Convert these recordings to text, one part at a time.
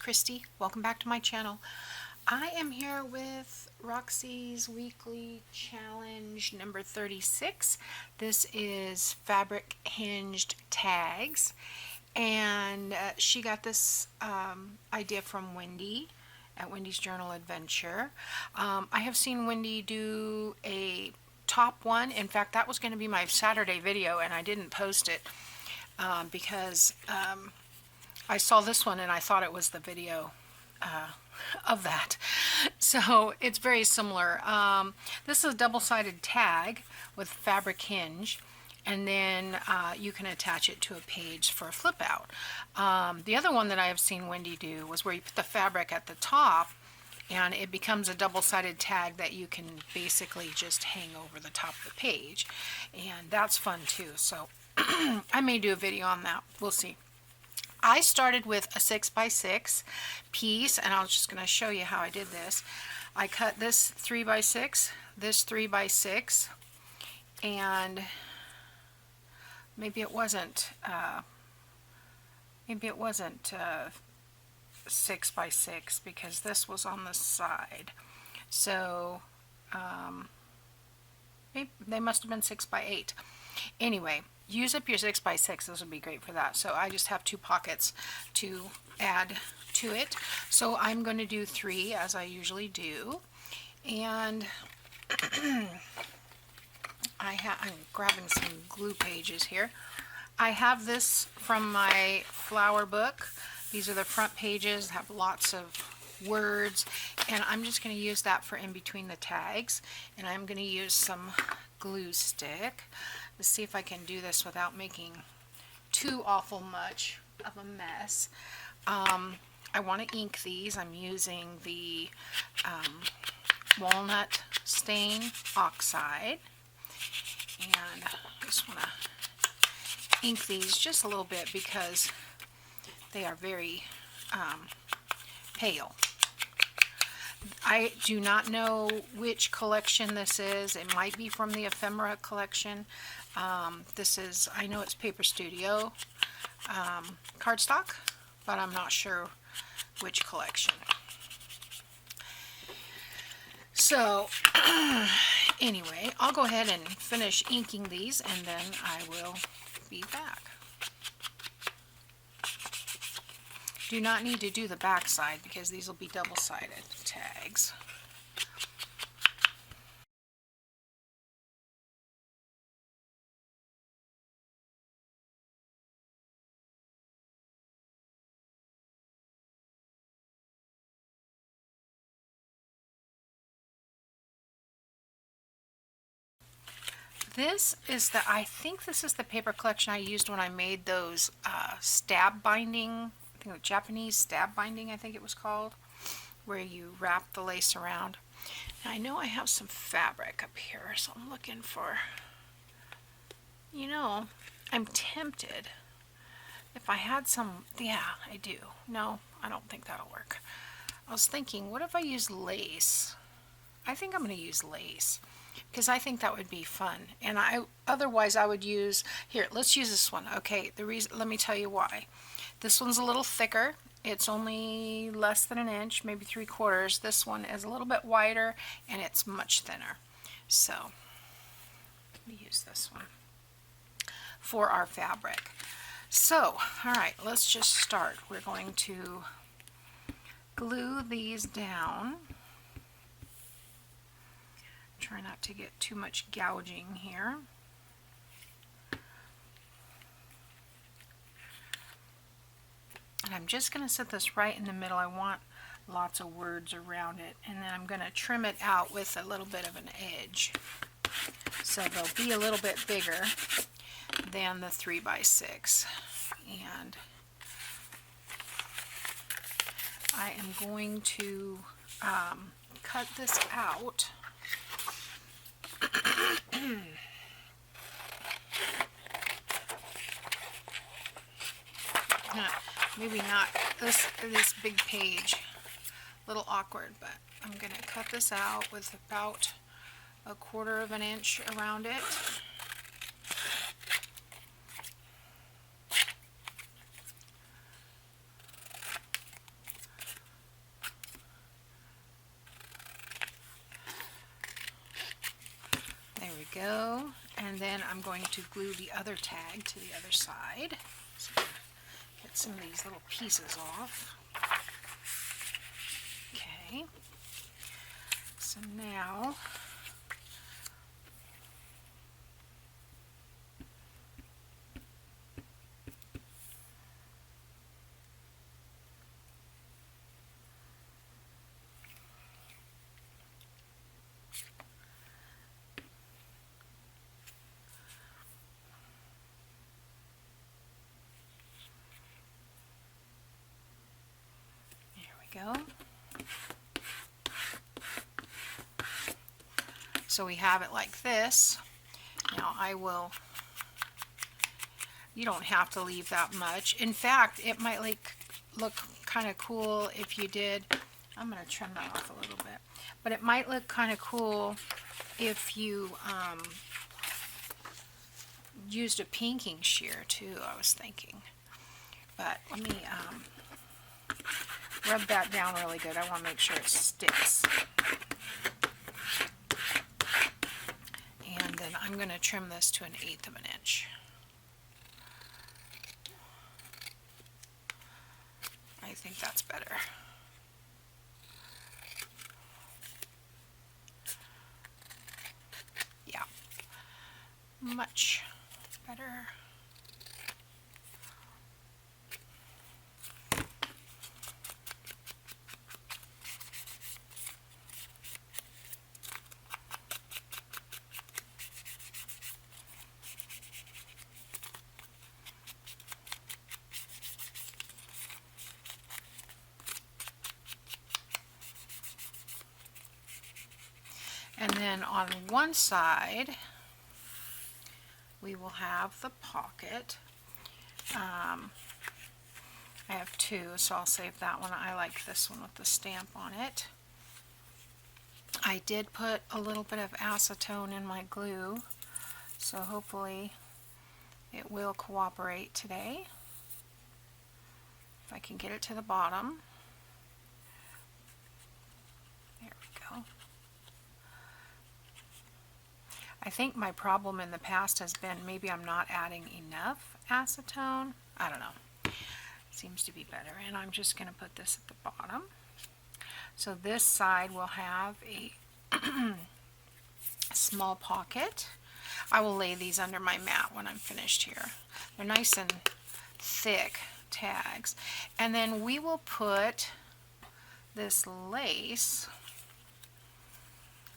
Kristi. Welcome back to my channel. I am here with Roxy's weekly challenge number 36. This is fabric hinged tags, and she got this idea from Wendy at Wendy's Journal Adventure. I have seen Wendy do a top one. In fact, that was going to be my Saturday video and I didn't post it because I saw this one and I thought it was the video of that. So it's very similar. This is a double-sided tag with fabric hinge, and then you can attach it to a page for a flip out. The other one that I have seen Wendy do was where you put the fabric at the top and it becomes a double-sided tag that you can basically just hang over the top of the page, and that's fun too. So I may do a video on that. We'll see. I started with a 6x6 piece, and I was just going to show you how I did this. I cut this 3x6, this 3x6, and maybe it wasn't 6x6 because this was on the side. So maybe they must have been 6x8. Anyway, use up your 6x6. This would be great for that. So I just have 2 pockets to add to it. So I'm going to do 3 as I usually do. And I'm grabbing some glue pages here. I have this from my flower book. These are the front pages, have lots of words, and I'm just going to use that for in between the tags. And I'm going to use some glue stick. Let's see if I can do this without making too awful much of a mess. I want to ink these. I'm using the walnut stain oxide, and I just want to ink these just a little bit because they are very pale. I do not know which collection this is. It might be from the Ephemera collection. This is, I know it's Paper Studio cardstock, but I'm not sure which collection. So anyway, I'll go ahead and finish inking these and then I will be back. Do not need to do the back side because these will be double-sided tags. This is the, I think this is the paper collection I used when I made those stab binding, I think Japanese stab binding, I think it was called, where you wrap the lace around. Now, I know I have some fabric up here, so I'm looking for, you know, I'm tempted. If I had some, yeah, I do. No, I don't think that'll work. I was thinking, what if I use lace? I think I'm going to use lace because I think that would be fun. And otherwise I would use, here, let's use this one. Okay, the reason, let me tell you why. This one's a little thicker. It's only less than an inch, maybe 3/4. This one is a little bit wider and it's much thinner. So let me use this one for our fabric. So, all right, let's just start. We're going to glue these down. Try not to get too much gouging here. And I'm just going to set this right in the middle. I want lots of words around it. And then I'm going to trim it out with a little bit of an edge. So they'll be a little bit bigger than the 3x6. And I am going to cut this out. Maybe not this big page, a little awkward, but I'm going to cut this out with about 1/4 of an inch around it. we go. And then I'm going to glue the other tag to the other side. So get some of these little pieces off. Okay. So now go. So we have it like this. Now you don't have to leave that much. In fact, it might look kind of cool if you did, I'm going to trim that off a little bit, but it might look kind of cool if you used a pinking shear too, I was thinking. But let me rub that down really good. I want to make sure it sticks. And then I'm going to trim this to 1/8 of an inch. I think that's better. Yeah, much better. And then on one side, we will have the pocket. I have two, so I'll save that one. I like this one with the stamp on it. I did put a little bit of acetone in my glue, so hopefully it will cooperate today. If I can get it to the bottom. There we go. I think my problem in the past has been maybe I'm not adding enough acetone. I don't know. Seems to be better. And I'm just going to put this at the bottom. So this side will have a small pocket. I will lay these under my mat when I'm finished here. They're nice and thick tags. And then we will put this lace.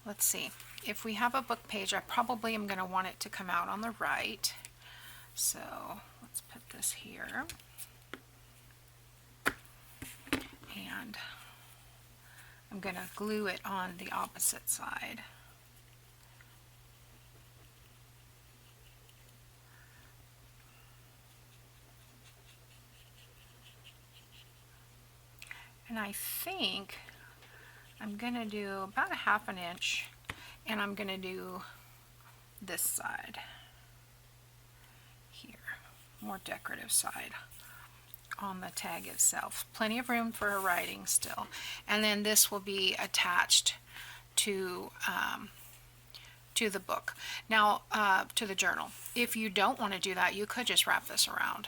Let's see. If we have a book page, I probably am going to want it to come out on the right. So let's put this here. And I'm going to glue it on the opposite side. And I think I'm going to do about 1/2 inch, and I'm going to do this side here, more decorative side on the tag itself. Plenty of room for writing still. And then this will be attached to the book. Now, to the journal. If you don't want to do that, you could just wrap this around,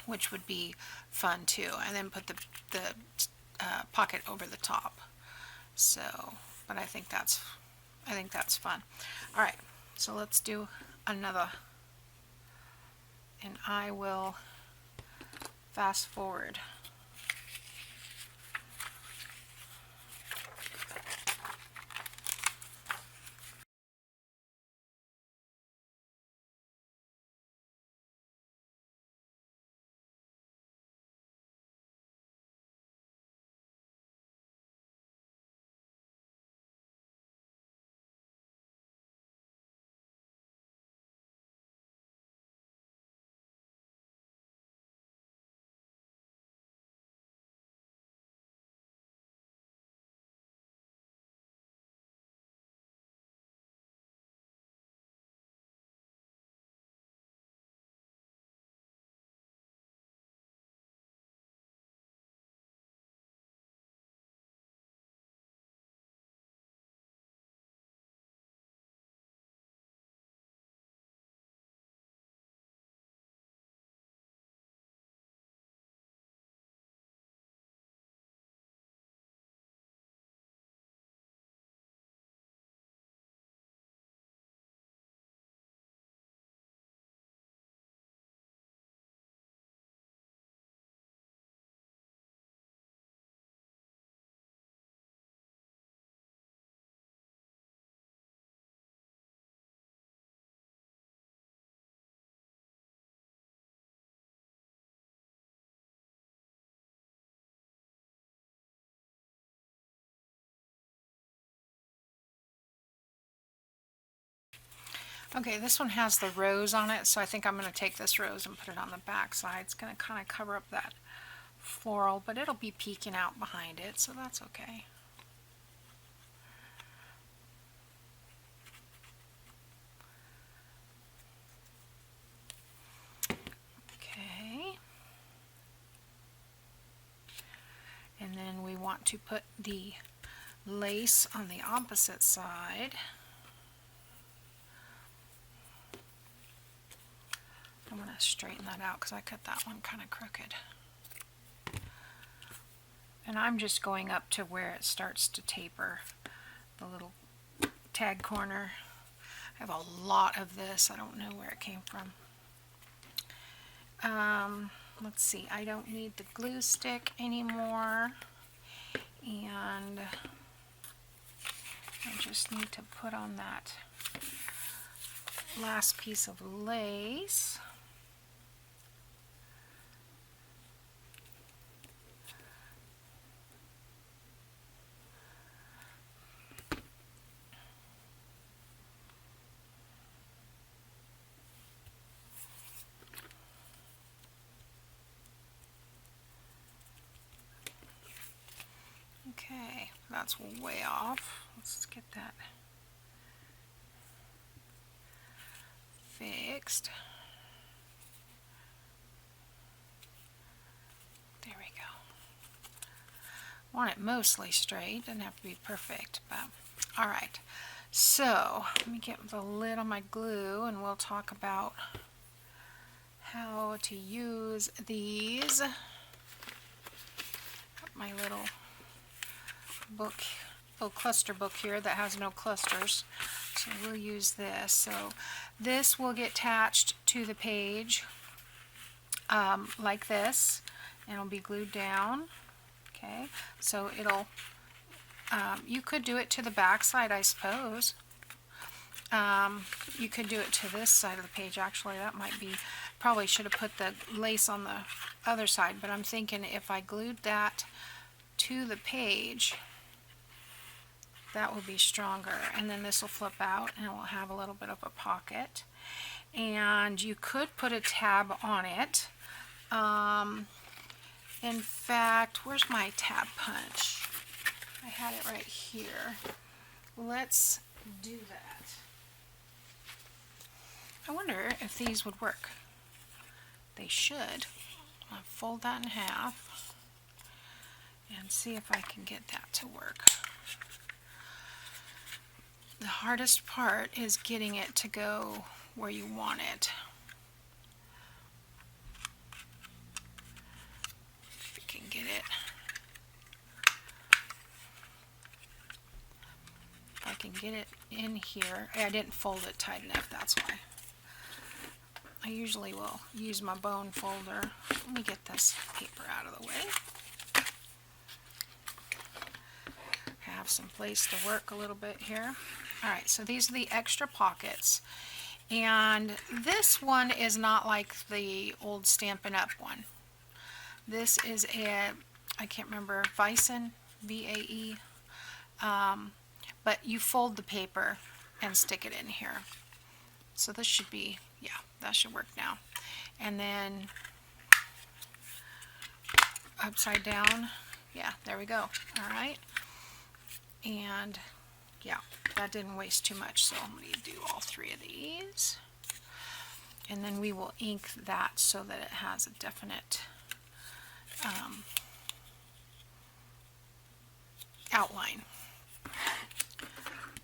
which would be fun too, and then put the pocket over the top. So, but I think that's fun. All right, so let's do another, and I will fast forward. Okay, this one has the rose on it, so I think I'm going to take this rose and put it on the back side. It's going to kind of cover up that floral, but it'll be peeking out behind it, so that's okay. Okay. And then we want to put the lace on the opposite side. I'm going to straighten that out because I cut that one kind of crooked. And I'm just going up to where it starts to taper, the little tag corner. I have a lot of this. I don't know where it came from. Let's see, I don't need the glue stick anymore. And I just need to put on that last piece of lace. Okay, that's way off. Let's get that fixed. There we go. Want it mostly straight, doesn't have to be perfect, but alright. So, let me get the lid on my glue and we'll talk about how to use these. Got my little book, little cluster book here that has no clusters, so we'll use this. So this will get attached to the page like this, and it'll be glued down. Okay, so it'll you could do it to the back side, I suppose. You could do it to this side of the page. Actually, that might be, probably should have put the lace on the other side, but I'm thinking if I glued that to the page, that will be stronger, and then this will flip out and it will have a little bit of a pocket. And you could put a tab on it. In fact, where's my tab punch? I had it right here. Let's do that. I wonder if these would work. They should. I'll fold that in half and see if I can get that to work. The hardest part is getting it to go where you want it. If you can get it. If I can get it in here. I didn't fold it tight enough, that's why. I usually will use my bone folder. Let me get this paper out of the way. Have some place to work a little bit here. Alright, so these are the extra pockets. And this one is not like the old Stampin' Up! One. This is a, I can't remember, Vicen, V-A-E. But you fold the paper and stick it in here. So this should be, yeah, that should work now. And then upside down, yeah, there we go. Alright. And yeah, that didn't waste too much, so I'm going to do all three of these. And then we will ink that so that it has a definite outline.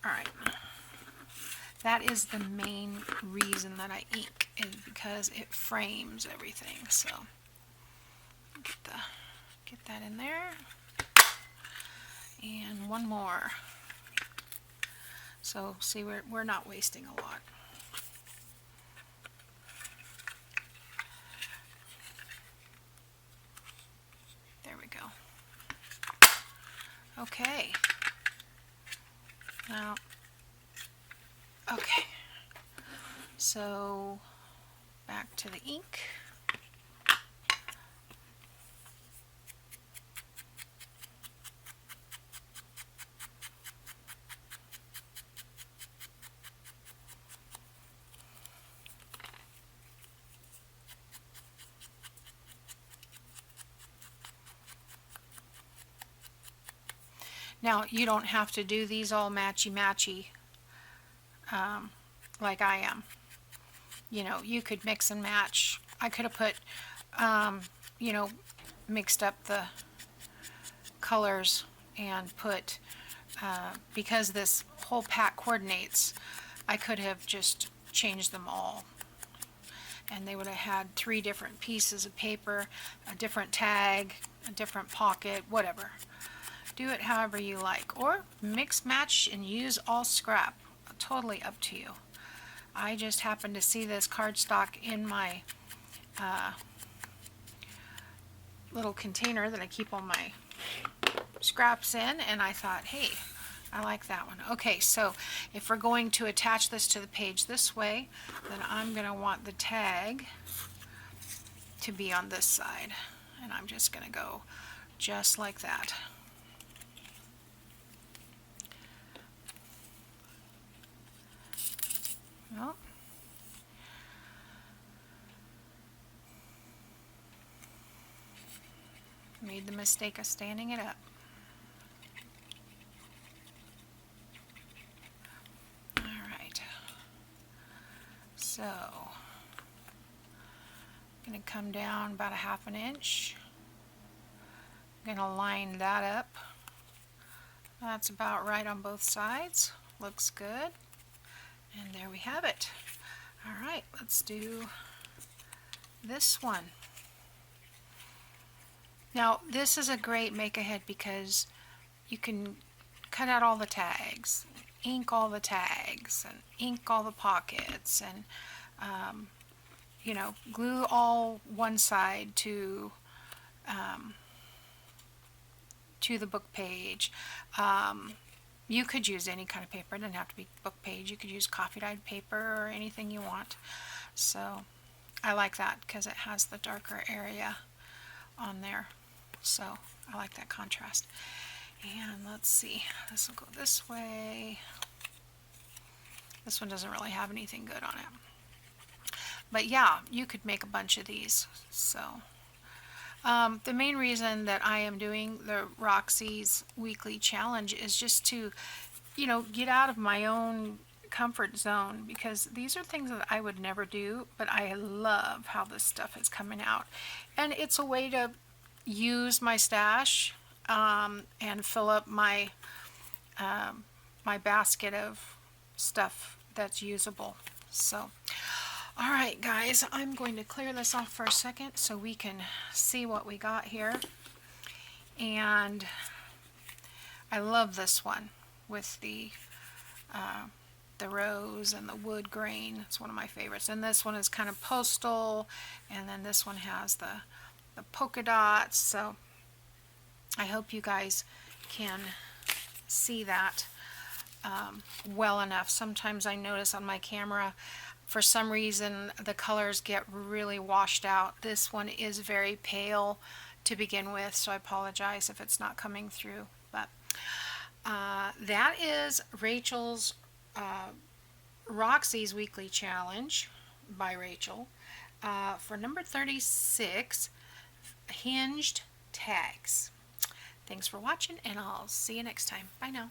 Alright. That is the main reason that I ink, is because it frames everything. So get that in there. And one more. So see, we're not wasting a lot. There we go. Okay. Now, okay. So back to the ink. Now, you don't have to do these all matchy-matchy like I am. You know, you could mix and match. I could have put, you know, mixed up the colors and put, because this whole pack coordinates, I could have just changed them all. And they would have had 3 different pieces of paper, a different tag, a different pocket, whatever. Do it however you like. Or mix, match, and use all scrap. Totally up to you. I just happened to see this cardstock in my little container that I keep all my scraps in, and I thought, hey, I like that one. Okay, so if we're going to attach this to the page this way, then I'm going to want the tag to be on this side. And I'm just going to go just like that. Well, made the mistake of standing it up. Alright, so I'm going to come down about a 1/2 inch. I'm going to line that up. That's about right on both sides. Looks good. And there we have it. Alright, let's do this one. Now, this is a great make-ahead because you can cut out all the tags, ink all the tags, and ink all the pockets, and you know, glue all one side to the book page. You could use any kind of paper. It doesn't have to be book page. You could use coffee-dyed paper or anything you want. So I like that because it has the darker area on there. So I like that contrast. And let's see, this will go this way. This one doesn't really have anything good on it. But yeah, you could make a bunch of these. So the main reason that I am doing the Roxy's weekly challenge is just to, you know, get out of my own comfort zone, because these are things that I would never do, but I love how this stuff is coming out. And it's a way to use my stash and fill up my my basket of stuff that's usable. So all right, guys, I'm going to clear this off for a second so we can see what we got here. And I love this one with the rose and the wood grain. It's one of my favorites. And this one is kind of postal, and then this one has the polka dots. So I hope you guys can see that well enough. Sometimes I notice on my camera, for some reason, the colors get really washed out. This one is very pale to begin with, so I apologize if it's not coming through. But that is Rachel's Roxy's Weekly Challenge by Rachel for number 36, Hinged Tags. Thanks for watching, and I'll see you next time. Bye now.